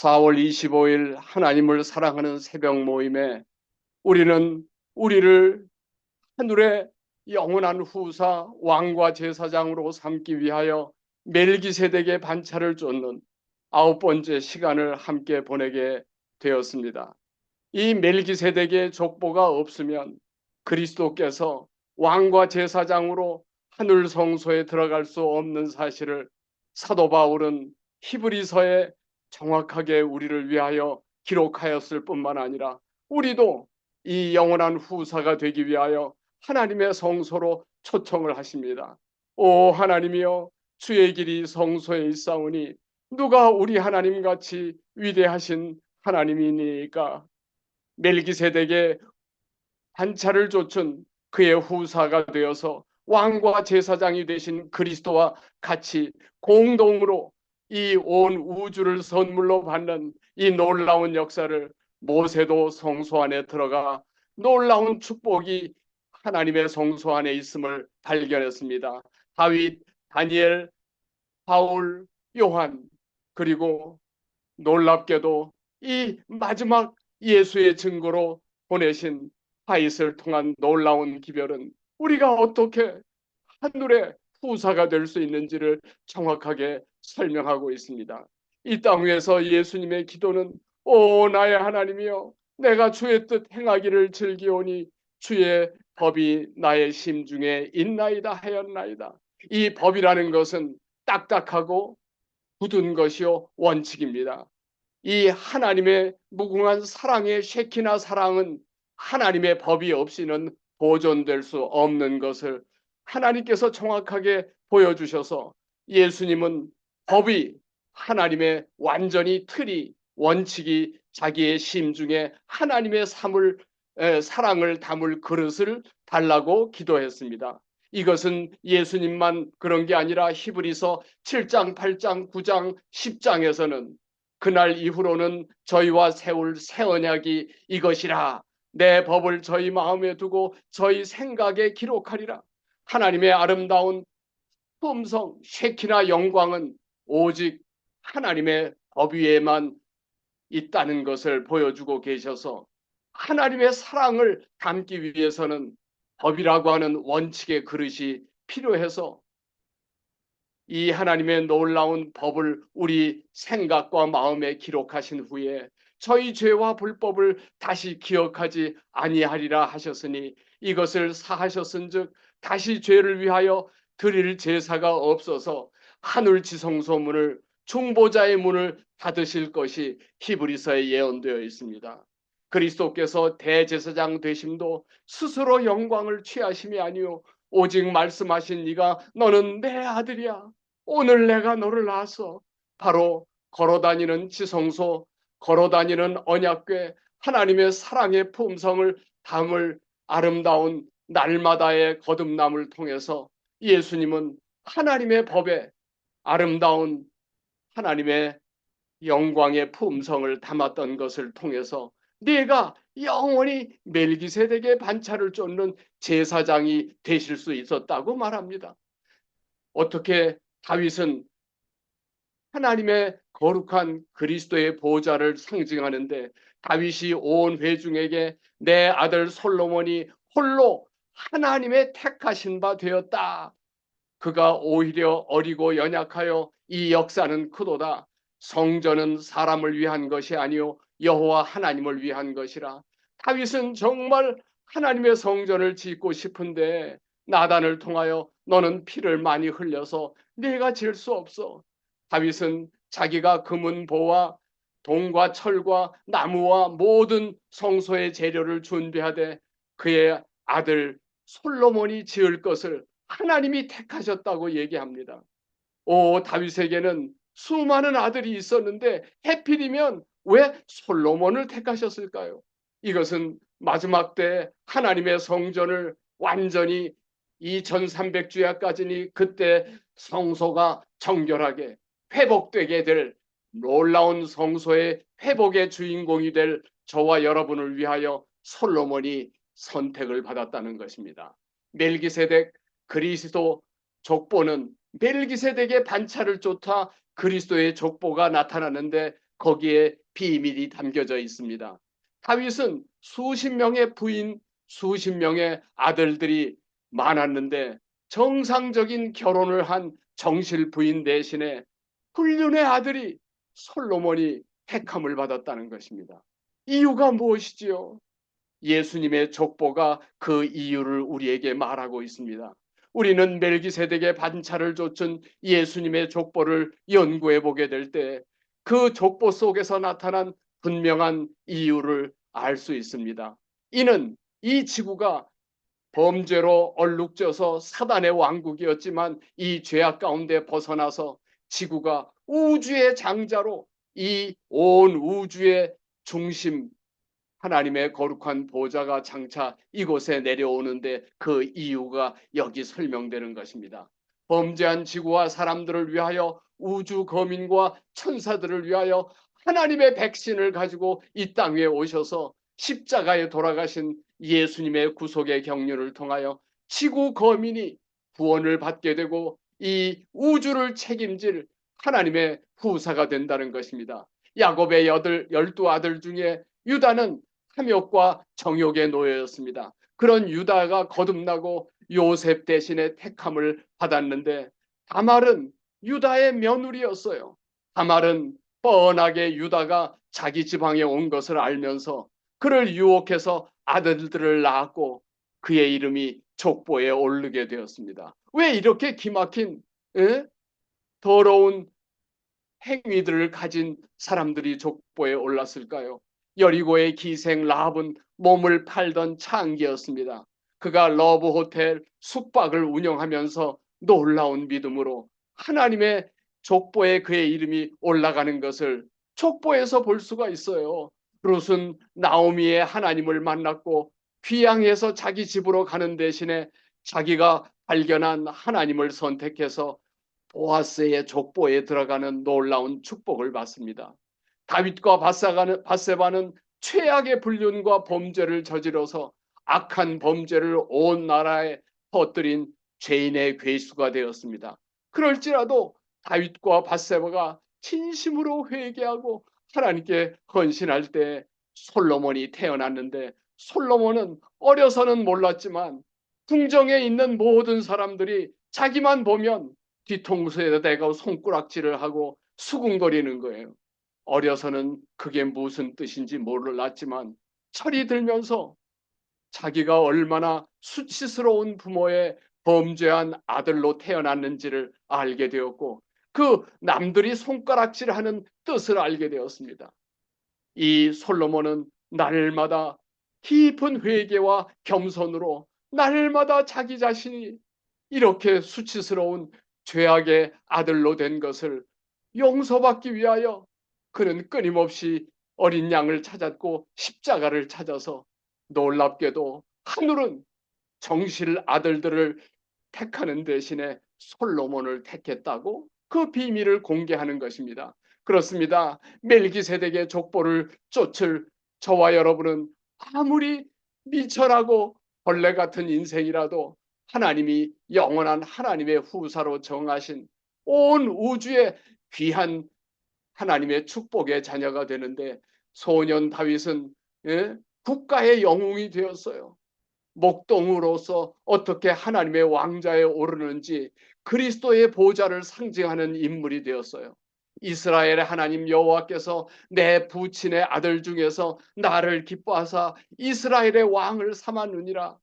4월 25일 하나님을 사랑하는 새벽 모임에 우리는 우리를 하늘의 영원한 후사 왕과 제사장으로 삼기 위하여 멜기세덱의 반차를 쫓는 9번째 시간을 함께 보내게 되었습니다. 이 멜기세덱의 족보가 없으면 그리스도께서 왕과 제사장으로 하늘 성소에 들어갈 수 없는 사실을 사도 바울은 히브리서에 정확하게 우리를 위하여 기록하였을 뿐만 아니라 우리도 이 영원한 후사가 되기 위하여 하나님의 성소로 초청을 하십니다. 오 하나님이여, 주의 길이 성소에 있사오니 누가 우리 하나님같이 위대하신 하나님이니까. 멜기세덱의 반차를 좇은 그의 후사가 되어서 왕과 제사장이 되신 그리스도와 같이 공동으로 이 온 우주를 선물로 받는 이 놀라운 역사를, 모세도 성소 안에 들어가 놀라운 축복이 하나님의 성소 안에 있음을 발견했습니다. 다윗, 다니엘, 바울, 요한, 그리고 놀랍게도 이 마지막 예수의 증거로 보내신 다윗을 통한 놀라운 기별은 우리가 어떻게 하늘의 후사가 될 수 있는지를 정확하게 설명하고 있습니다. 이 땅 위에서 예수님의 기도는 오 나의 하나님이여, 내가 주의 뜻 행하기를 즐기오니 주의 법이 나의 심중에 있나이다 하였나이다. 이 법이라는 것은 딱딱하고 굳은 것이요 원칙입니다. 이 하나님의 무궁한 사랑의 쉐키나 사랑은 하나님의 법이 없이는 보존될 수 없는 것을 하나님께서 정확하게 보여주셔서 예수님은 법이, 하나님의 완전히 틀이, 원칙이 자기의 심중에 하나님의 사랑을 담을 그릇을 달라고 기도했습니다. 이것은 예수님만 그런 게 아니라 히브리서 7장, 8장, 9장, 10장에서는 그날 이후로는 저희와 세울 새 언약이 이것이라, 내 법을 저희 마음에 두고 저희 생각에 기록하리라. 하나님의 아름다운 품성, 쉐키나 영광은 오직 하나님의 법 위에만 있다는 것을 보여주고 계셔서 하나님의 사랑을 담기 위해서는 법이라고 하는 원칙의 그릇이 필요해서 이 하나님의 놀라운 법을 우리 생각과 마음에 기록하신 후에 저희 죄와 불법을 다시 기억하지 아니하리라 하셨으니, 이것을 사하셨은즉 다시 죄를 위하여 드릴 제사가 없어서 하늘 지성소 문을, 중보자의 문을 닫으실 것이 히브리서에 예언되어 있습니다. 그리스도께서 대제사장 되심도 스스로 영광을 취하심이 아니요 오직 말씀하신 이가 너는 내 아들이야, 오늘 내가 너를 낳았어, 바로 걸어다니는 지성소, 걸어다니는 언약궤, 하나님의 사랑의 품성을 담을 아름다운 날마다의 거듭남을 통해서 예수님은 하나님의 법에 아름다운 하나님의 영광의 품성을 담았던 것을 통해서 네가 영원히 멜기세덱의 반차를 쫓는 제사장이 되실 수 있었다고 말합니다. 어떻게 다윗은 하나님의 거룩한 그리스도의 보좌를 상징하는데 다윗이 온 회중에게 내 아들 솔로몬이 홀로 하나님의 택하신 바 되었다, 그가 오히려 어리고 연약하여 이 역사는 크도다, 성전은 사람을 위한 것이 아니요 여호와 하나님을 위한 것이라. 다윗은 정말 하나님의 성전을 짓고 싶은데 나단을 통하여 너는 피를 많이 흘려서 네가 질 수 없어. 다윗은 자기가 금은보와 동과 철과 나무와 모든 성소의 재료를 준비하되 그의 아들 솔로몬이 지을 것을 하나님이 택하셨다고 얘기합니다. 오, 다윗에게는 수많은 아들이 있었는데 해필이면 왜 솔로몬을 택하셨을까요? 이것은 마지막 때 하나님의 성전을 완전히 2300주야까지니 그때 성소가 정결하게 회복되게 될 놀라운 성소의 회복의 주인공이 될 저와 여러분을 위하여 솔로몬이 선택을 받았다는 것입니다. 멜기세덱 그리스도 족보는 멜기세덱의 반차를 쫓아 그리스도의 족보가 나타나는데 거기에 비밀이 담겨져 있습니다. 다윗은 수십 명의 부인, 수십 명의 아들들이 많았는데 정상적인 결혼을 한 정실 부인 대신에 불륜의 아들이 솔로몬이 택함을 받았다는 것입니다. 이유가 무엇이지요? 예수님의 족보가 그 이유를 우리에게 말하고 있습니다. 우리는 멜기세덱의 반차를 좇은 예수님의 족보를 연구해 보게 될 때 그 족보 속에서 나타난 분명한 이유를 알 수 있습니다. 이는 이 지구가 범죄로 얼룩져서 사단의 왕국이었지만 이 죄악 가운데 벗어나서 지구가 우주의 장자로 이 온 우주의 중심 하나님의 거룩한 보좌가 장차 이곳에 내려오는데 그 이유가 여기 설명되는 것입니다. 범죄한 지구와 사람들을 위하여 우주 거민과 천사들을 위하여 하나님의 백신을 가지고 이 땅 위에 오셔서 십자가에 돌아가신 예수님의 구속의 경륜을 통하여 지구 거민이 구원을 받게 되고 이 우주를 책임질 하나님의 후사가 된다는 것입니다. 야곱의 12아들 중에 유다는 탐욕과 정욕의 노예였습니다. 그런 유다가 거듭나고 요셉 대신에 택함을 받았는데 다말은 유다의 며느리였어요. 다말은 뻔하게 유다가 자기 지방에 온 것을 알면서 그를 유혹해서 아들들을 낳았고 그의 이름이 족보에 오르게 되었습니다. 왜 이렇게 기막힌 더러운 행위들을 가진 사람들이 족보에 올랐을까요? 여리고의 기생 라합은 몸을 팔던 창기였습니다. 그가 러브 호텔 숙박을 운영하면서 놀라운 믿음으로 하나님의 족보에 그의 이름이 올라가는 것을 족보에서 볼 수가 있어요. 룻은 나오미의 하나님을 만났고 귀향해서 자기 집으로 가는 대신에 자기가 발견한 하나님을 선택해서 보아스의 족보에 들어가는 놀라운 축복을 받습니다. 다윗과 바세바는 최악의 불륜과 범죄를 저지러서 악한 범죄를 온 나라에 퍼뜨린 죄인의 괴수가 되었습니다. 그럴지라도 다윗과 바세바가 진심으로 회개하고 하나님께 헌신할 때 솔로몬이 태어났는데 솔로몬은 어려서는 몰랐지만 궁정에 있는 모든 사람들이 자기만 보면 뒤통수에다 대고 손가락질을 하고 수군거리는 거예요. 어려서는 그게 무슨 뜻인지 몰랐지만 철이 들면서 자기가 얼마나 수치스러운 부모의 범죄한 아들로 태어났는지를 알게 되었고 그 남들이 손가락질하는 뜻을 알게 되었습니다. 이 솔로몬은 날마다 깊은 회개와 겸손으로 날마다 자기 자신이 이렇게 수치스러운 죄악의 아들로 된 것을 용서받기 위하여 그는 끊임없이 어린 양을 찾았고 십자가를 찾아서 놀랍게도 하늘은 정실 아들들을 택하는 대신에 솔로몬을 택했다고 그 비밀을 공개하는 것입니다. 그렇습니다. 멜기세덱의 족보를 쫓을 저와 여러분은 아무리 미천하고 벌레 같은 인생이라도 하나님이 영원한 하나님의 후사로 정하신 온 우주의 귀한 하나님의 축복의 자녀가 되는데 소년 다윗은 국가의 영웅이 되었어요. 목동으로서 어떻게 하나님의 왕자에 오르는지 그리스도의 보좌를 상징하는 인물이 되었어요. 이스라엘의 하나님 여호와께서 내 부친의 아들 중에서 나를 기뻐하사 이스라엘의 왕을 삼았느니라.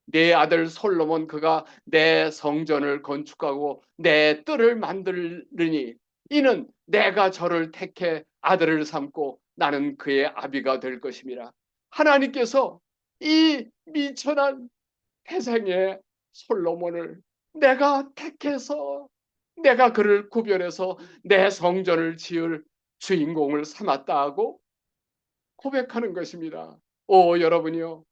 내 아들 솔로몬 그가 내 성전을 건축하고 내 뜰을 만들리니 이는 내가 저를 택해 아들을 삼고 나는 그의 아비가 될 것임이라. 하나님께서 이 미천한 태생의 솔로몬을 내가 택해서 내가 그를 구별해서 내 성전을 지을 주인공을 삼았다 하고 고백하는 것입니다. 오 여러분이요,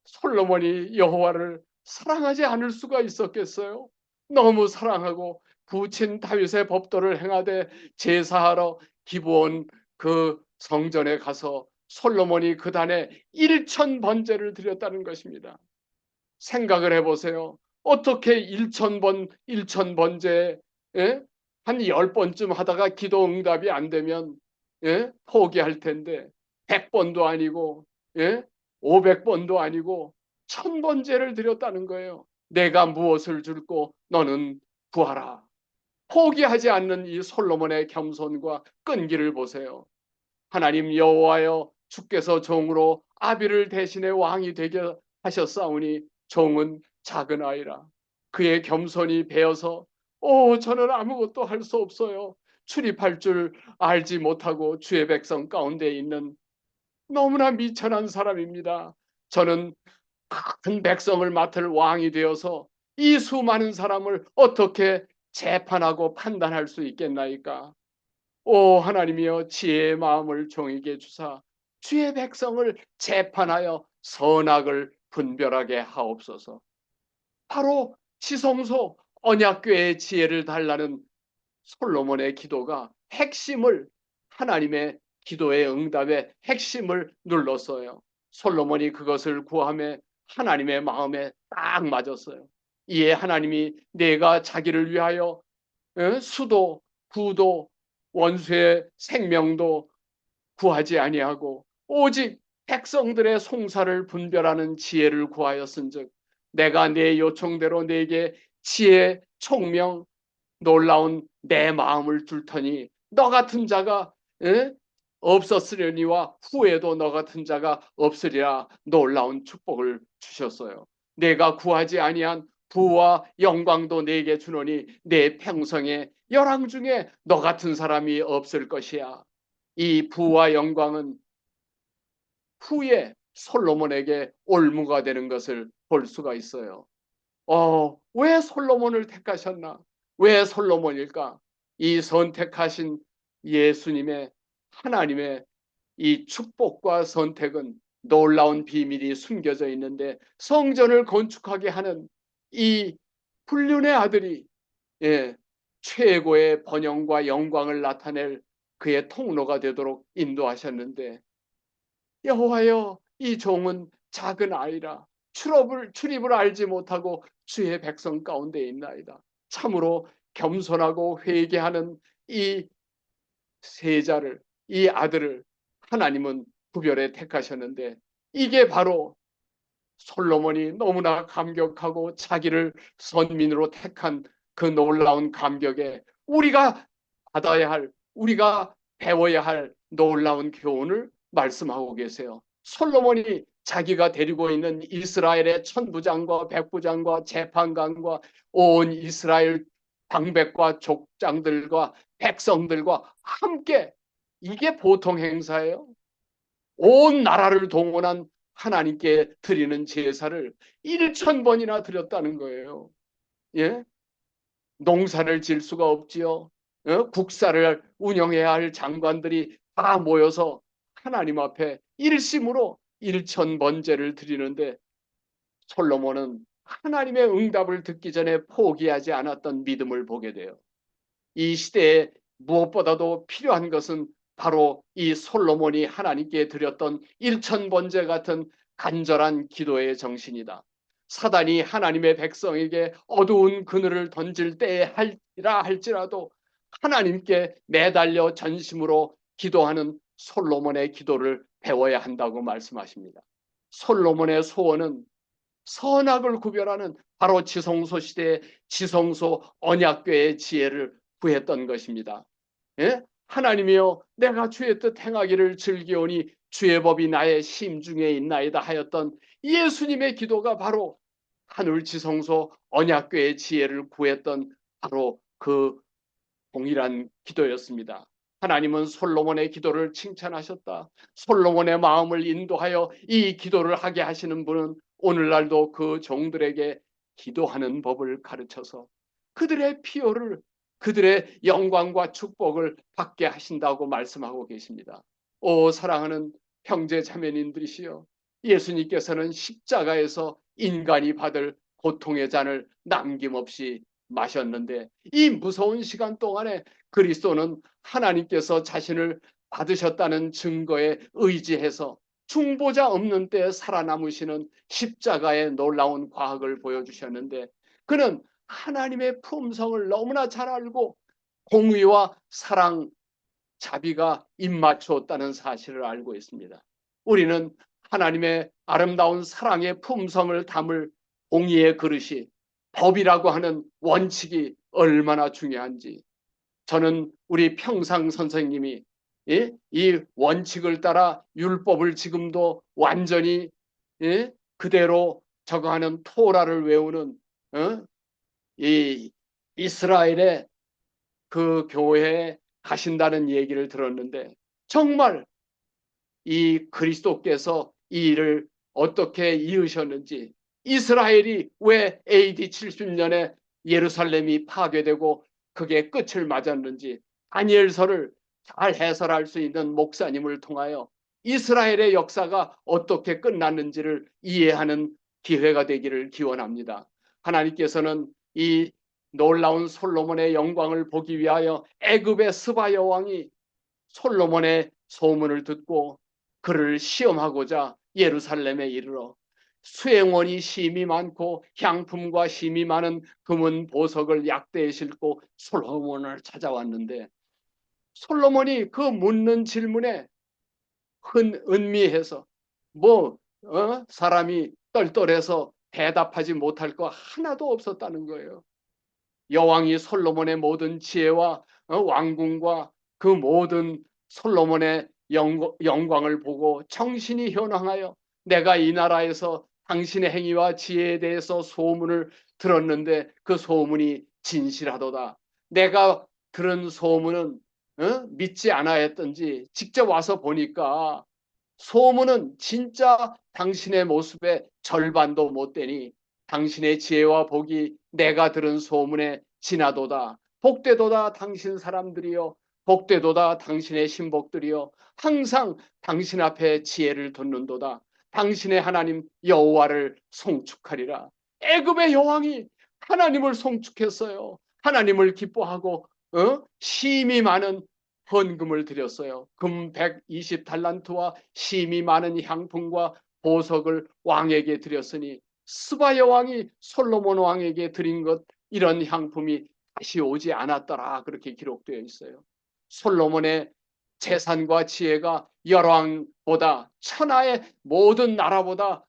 솔로몬이 여호와를 사랑하지 않을 수가 있었겠어요? 너무 사랑하고 부친 다윗의 법도를 행하되 제사하러 기브온 그 성전에 가서 솔로몬이 그 단에 1,000번제를 드렸다는 것입니다. 생각을 해보세요. 어떻게 1,000번제 한 10번쯤 하다가 기도 응답이 안 되면 포기할 텐데 100번도 아니고 500번도 아니고 1000번째를 드렸다는 거예요. 내가 무엇을 줄고 너는 구하라. 포기하지 않는 이 솔로몬의 겸손과 끈기를 보세요. 하나님 여호와여, 주께서 종으로 아비를 대신해 왕이 되게 하셨사오니 종은 작은 아이라. 그의 겸손이 배어서 저는 아무것도 할 수 없어요. 출입할 줄 알지 못하고 주의 백성 가운데 있는 너무나 미천한 사람입니다. 저는 큰 백성을 맡을 왕이 되어서 이 수많은 사람을 어떻게 재판하고 판단할 수 있겠나이까? 오 하나님이여, 지혜의 마음을 종에게 주사 주의 백성을 재판하여 선악을 분별하게 하옵소서. 바로 지성소 언약궤의 지혜를 달라는 솔로몬의 기도가 핵심을, 하나님의 기도의 응답의 핵심을 눌렀어요. 솔로몬이 그것을 구함에 하나님의 마음에 딱 맞았어요. 이에 하나님이 내가 자기를 위하여 수도 부도 원수의 생명도 구하지 아니하고 오직 백성들의 송사를 분별하는 지혜를 구하였은즉 내가 내 요청대로 내게 지혜 총명 놀라운 내 마음을 줄 터니 너 같은 자가 없었으려니와 후에도 너 같은 자가 없으리라. 놀라운 축복을 주셨어요. 내가 구하지 아니한 부와 영광도 내게 주노니 내 평생의 열왕 중에 너 같은 사람이 없을 것이야. 이 부와 영광은 후에 솔로몬에게 올무가 되는 것을 볼 수가 있어요. 왜 솔로몬을 택하셨나? 왜 솔로몬일까? 이 선택하신 예수님의, 하나님의 이 축복과 선택은 놀라운 비밀이 숨겨져 있는데, 성전을 건축하게 하는 이 불륜의 아들이 최고의 번영과 영광을 나타낼 그의 통로가 되도록 인도하셨는데, 여호와여, 이 종은 작은 아이라 출입을 알지 못하고 주의 백성 가운데 있나이다. 참으로 겸손하고 회개하는 이 세자를, 이 아들을 하나님은 구별해 택하셨는데, 이게 바로 솔로몬이 너무나 감격하고 자기를 선민으로 택한 그 놀라운 감격에 우리가 받아야 할, 우리가 배워야 할 놀라운 교훈을 말씀하고 계세요. 솔로몬이 자기가 데리고 있는 이스라엘의 천부장과 백부장과 재판관과 온 이스라엘 방백과 족장들과 백성들과 함께, 이게 보통 행사예요. 온 나라를 동원한 하나님께 드리는 제사를 1000번이나 드렸다는 거예요. 예? 농사를 질 수가 없지요. 국사를 운영해야 할 장관들이 다 모여서 하나님 앞에 일심으로 1000번제를 드리는데, 솔로몬은 하나님의 응답을 듣기 전에 포기하지 않았던 믿음을 보게 돼요. 이 시대에 무엇보다도 필요한 것은 바로 이 솔로몬이 하나님께 드렸던 1000번제 같은 간절한 기도의 정신이다. 사단이 하나님의 백성에게 어두운 그늘을 던질 때에 할지라도 하나님께 매달려 전심으로 기도하는 솔로몬의 기도를 배워야 한다고 말씀하십니다. 솔로몬의 소원은 선악을 구별하는 바로 지성소 시대의 지성소 언약궤의 지혜를 구했던 것입니다. 하나님이여, 내가 주의 뜻 행하기를 즐기오니 주의 법이 나의 심중에 있나이다 하였던 예수님의 기도가 바로 하늘 지성소 언약궤의 지혜를 구했던 바로 그 동일한 기도였습니다. 하나님은 솔로몬의 기도를 칭찬하셨다. 솔로몬의 마음을 인도하여 이 기도를 하게 하시는 분은 오늘날도 그 종들에게 기도하는 법을 가르쳐서 그들의 필요를, 그들의 영광과 축복을 받게 하신다고 말씀하고 계십니다. 오 사랑하는 형제 자매님들이시여, 예수님께서는 십자가에서 인간이 받을 고통의 잔을 남김없이 마셨는데, 이 무서운 시간 동안에 그리스도는 하나님께서 자신을 받으셨다는 증거에 의지해서 중보자 없는 때에 살아남으시는 십자가의 놀라운 과학을 보여주셨는데, 그는 하나님의 품성을 너무나 잘 알고 공의와 사랑, 자비가 입맞추었다는 사실을 알고 있습니다. 우리는 하나님의 아름다운 사랑의 품성을 담을 공의의 그릇이 법이라고 하는 원칙이 얼마나 중요한지, 저는 우리 평상 선생님이 이 원칙을 따라 율법을 지금도 완전히 그대로 적용하는 토라를 외우는 이 이스라엘의 그 교회에 가신다는 얘기를 들었는데, 정말 이 그리스도께서 이 일을 어떻게 이으셨는지, 이스라엘이 왜 AD 70년에 예루살렘이 파괴되고 그게 끝을 맞았는지 다니엘서를 잘 해설할 수 있는 목사님을 통하여 이스라엘의 역사가 어떻게 끝났는지를 이해하는 기회가 되기를 기원합니다. 하나님께서는 이 놀라운 솔로몬의 영광을 보기 위하여 애굽의 스바 여왕이 솔로몬의 소문을 듣고 그를 시험하고자 예루살렘에 이르러 수행원이 심이 많고 향품과 심이 많은 금은 보석을 약대에 싣고 솔로몬을 찾아왔는데, 솔로몬이 그 묻는 질문에 은미해서 사람이 떨떨해서 대답하지 못할 거 하나도 없었다는 거예요. 여왕이 솔로몬의 모든 지혜와 왕궁과 그 모든 솔로몬의 영광을 보고 정신이 현황하여, 내가 이 나라에서 당신의 행위와 지혜에 대해서 소문을 들었는데 그 소문이 진실하도다. 내가 들은 소문은 믿지 않아야 했던지 직접 와서 보니까 소문은 진짜 당신의 모습의 절반도 못 되니 당신의 지혜와 복이 내가 들은 소문에 지나도다. 복되도다 당신 사람들이여, 복되도다 당신의 신복들이여, 항상 당신 앞에 지혜를 뒀는도다. 당신의 하나님 여호와를 송축하리라. 애굽의 여왕이 하나님을 송축했어요. 하나님을 기뻐하고 심이 많은 헌금을 드렸어요. 금 120달란트와 심이 많은 향품과 보석을 왕에게 드렸으니 스바 여왕이 솔로몬 왕에게 드린 것, 이런 향품이 다시 오지 않았더라, 그렇게 기록되어 있어요. 솔로몬의 재산과 지혜가 열왕보다, 천하의 모든 나라보다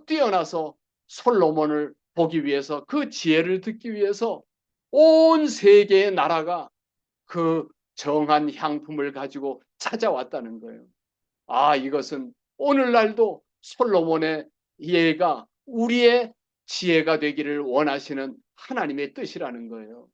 뛰어나서 솔로몬을 보기 위해서, 그 지혜를 듣기 위해서 온 세계의 나라가 그 정한 향품을 가지고 찾아왔다는 거예요. 이것은 오늘날도 솔로몬의 예가 우리의 지혜가 되기를 원하시는 하나님의 뜻이라는 거예요.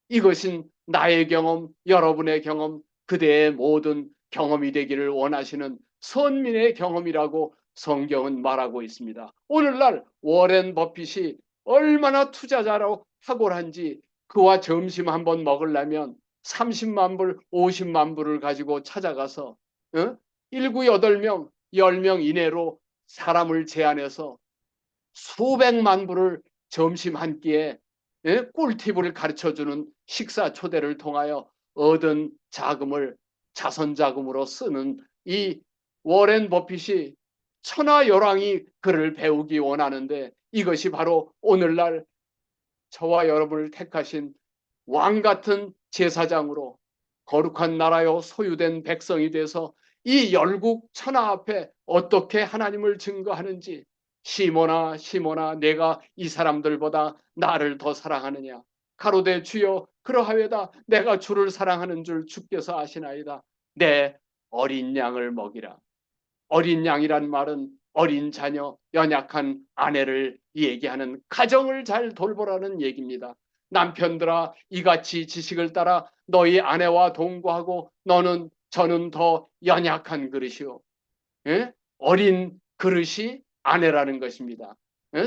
이것은 나의 경험, 여러분의 경험, 그대의 모든 경험이 되기를 원하시는 선민의 경험이라고 성경은 말하고 있습니다. 오늘날 워렌 버핏이 얼마나 투자자로 탁월한지, 그와 점심 한번 먹으려면 30만 불, 50만 불을 가지고 찾아가서 7, 8명, 10명 이내로 사람을 제안해서 수백만 불을 점심 한 끼에 꿀팁을 가르쳐주는 식사 초대를 통하여 얻은 자금을 자선자금으로 쓰는 이 워렌 버핏이, 천하열왕이 그를 배우기 원하는데, 이것이 바로 오늘날 저와 여러분을 택하신 왕 같은 제사장으로 거룩한 나라요 소유된 백성이 돼서 이 열국 천하 앞에 어떻게 하나님을 증거하는지, 시몬아 시몬아 내가 이 사람들보다 나를 더 사랑하느냐, 가로되 주여 그러하여다, 내가 주를 사랑하는 줄 주께서 아시나이다. 내 어린 양을 먹이라. 어린 양이란 말은 어린 자녀, 연약한 아내를 얘기하는, 가정을 잘 돌보라는 얘기입니다. 남편들아, 이같이 지식을 따라 너희 아내와 동거하고 저는 더 연약한 그릇이요. 예? 어린 그릇이 아내라는 것입니다.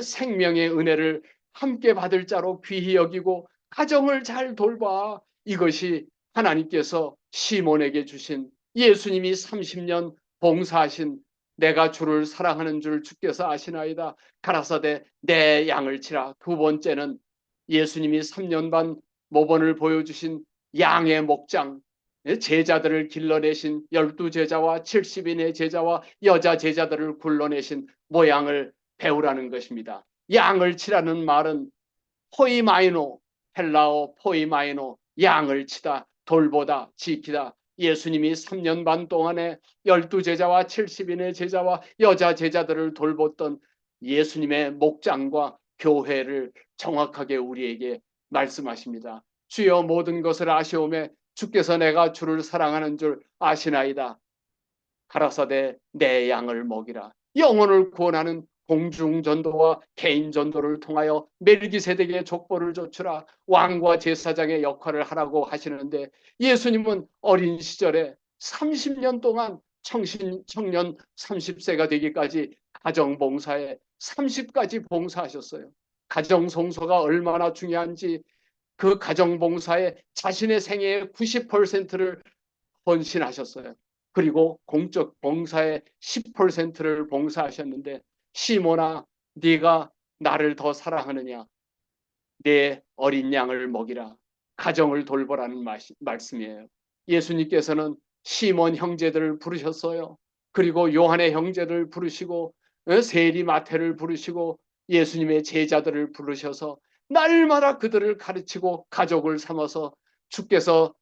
생명의 은혜를 함께 받을 자로 귀히 여기고 가정을 잘 돌봐. 이것이 하나님께서 시몬에게 주신, 예수님이 30년 봉사하신, 내가 주를 사랑하는 줄 주께서 아시나이다. 가라사대 내 양을 치라. 두 번째는 예수님이 3년 반 모본을 보여주신 양의 목장, 제자들을 길러내신 12제자와 70인의 제자와 여자 제자들을 굴러내신 모양을 배우라는 것입니다. 양을 치라는 말은 포이마이노, 헬라어 포이마이노, 양을 치다, 돌보다, 지키다, 예수님이 3년 반 동안에 12제자와 70인의 제자와 여자 제자들을 돌봤던 예수님의 목장과 교회를 정확하게 우리에게 말씀하십니다. 주여 모든 것을 아시오매 주께서 내가 주를 사랑하는 줄 아시나이다. 가라사대 내 양을 먹이라. 영혼을 구원하는 공중전도와 개인전도를 통하여 멜기세덱의 족보를 좇으라. 왕과 제사장의 역할을 하라고 하시는데 예수님은 어린 시절에 30년 동안 청년 30세가 되기까지 가정봉사에 30까지 봉사하셨어요. 가정송소가 얼마나 중요한지 그 가정봉사에 자신의 생애의 90%를 헌신하셨어요. 그리고 공적 봉사의 10%를 봉사하셨는데 시몬아 네가 나를 더 사랑하느냐? 내 어린 양을 먹이라. 가정을 돌보라는 말씀이에요. 예수님께서는 시몬 형제들을 부르셨어요. 그리고 요한의 형제를 부르시고 세리 마태를 부르시고 예수님의 제자들을 부르셔서 날마다 그들을 가르치고 가족을 삼아서 주께서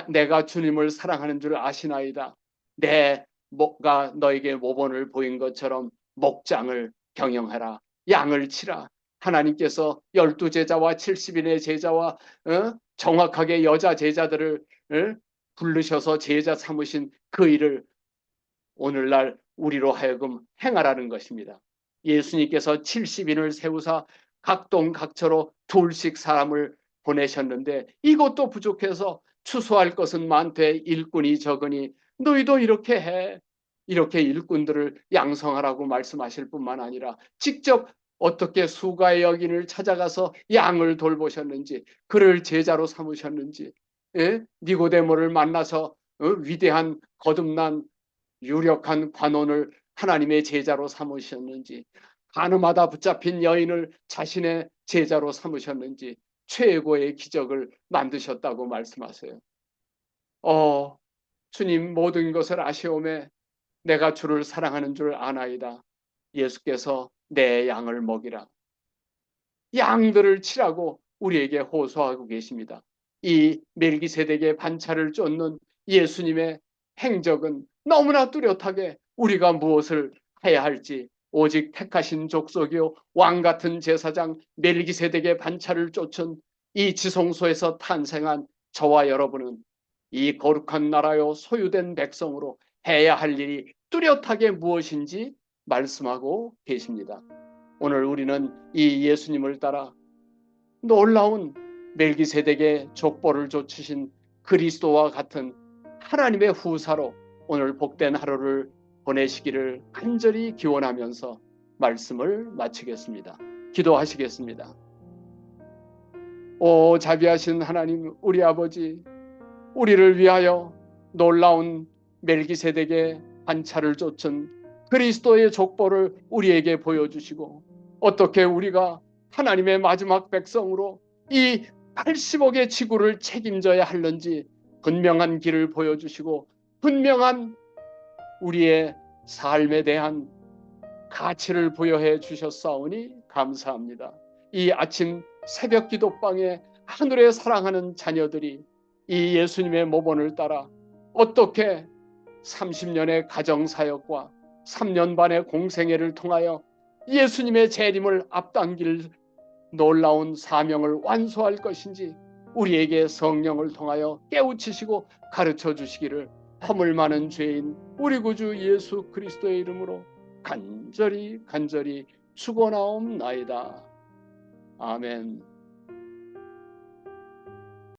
내가 주님을 사랑하는 줄 아시나이다. 내 목가 너에게 모본을 보인 것처럼 목장을 경영하라. 양을 치라. 하나님께서 12제자와 70인의 제자와 정확하게 여자 제자들을 부르셔서 제자 삼으신 그 일을 오늘날 우리로 하여금 행하라는 것입니다. 예수님께서 70인을 세우사 각동각처로 둘씩 사람을 보내셨는데 이것도 부족해서 추수할 것은 많되 일꾼이 적으니 너희도 이렇게 해. 이렇게 일꾼들을 양성하라고 말씀하실 뿐만 아니라 직접 어떻게 수가의 여인을 찾아가서 양을 돌보셨는지 그를 제자로 삼으셨는지 니고데모를 만나서 위대한 거듭난 유력한 관원을 하나님의 제자로 삼으셨는지 가늠하다 붙잡힌 여인을 자신의 제자로 삼으셨는지 최고의 기적을 만드셨다고 말씀하세요. 주님 모든 것을 아시오매 내가 주를 사랑하는 줄 아나이다. 예수께서 내 양을 먹이라. 양들을 치라고 우리에게 호소하고 계십니다. 이 멜기세덱의 반차를 쫓는 예수님의 행적은 너무나 뚜렷하게 우리가 무엇을 해야 할지 오직 택하신 족속이요 왕 같은 제사장 멜기세덱의 반차를 쫓은 이 지성소에서 탄생한 저와 여러분은 이 거룩한 나라요 소유된 백성으로 해야 할 일이 뚜렷하게 무엇인지 말씀하고 계십니다. 오늘 우리는 이 예수님을 따라 놀라운 멜기세덱의 족보를 좇으신 그리스도와 같은 하나님의 후사로 오늘 복된 하루를 보내시기를 간절히 기원하면서 말씀을 마치겠습니다. 기도하시겠습니다. 오 자비하신 하나님 우리 아버지, 우리를 위하여 놀라운 멜기세덱의 반차를 좇은 그리스도의 족보를 우리에게 보여주시고 어떻게 우리가 하나님의 마지막 백성으로 이 80억의 지구를 책임져야 하는지 분명한 길을 보여주시고 분명한 우리의 삶에 대한 가치를 부여해 주셨사오니 감사합니다. 이 아침 새벽 기도방에 하늘에 사랑하는 자녀들이 이 예수님의 모본을 따라 어떻게 30년의 가정사역과 3년 반의 공생애를 통하여 예수님의 재림을 앞당길 놀라운 사명을 완수할 것인지 우리에게 성령을 통하여 깨우치시고 가르쳐 주시기를 허물 많은 죄인 우리 구주 예수 그리스도의 이름으로 간절히 축원하옵나이다. 아멘.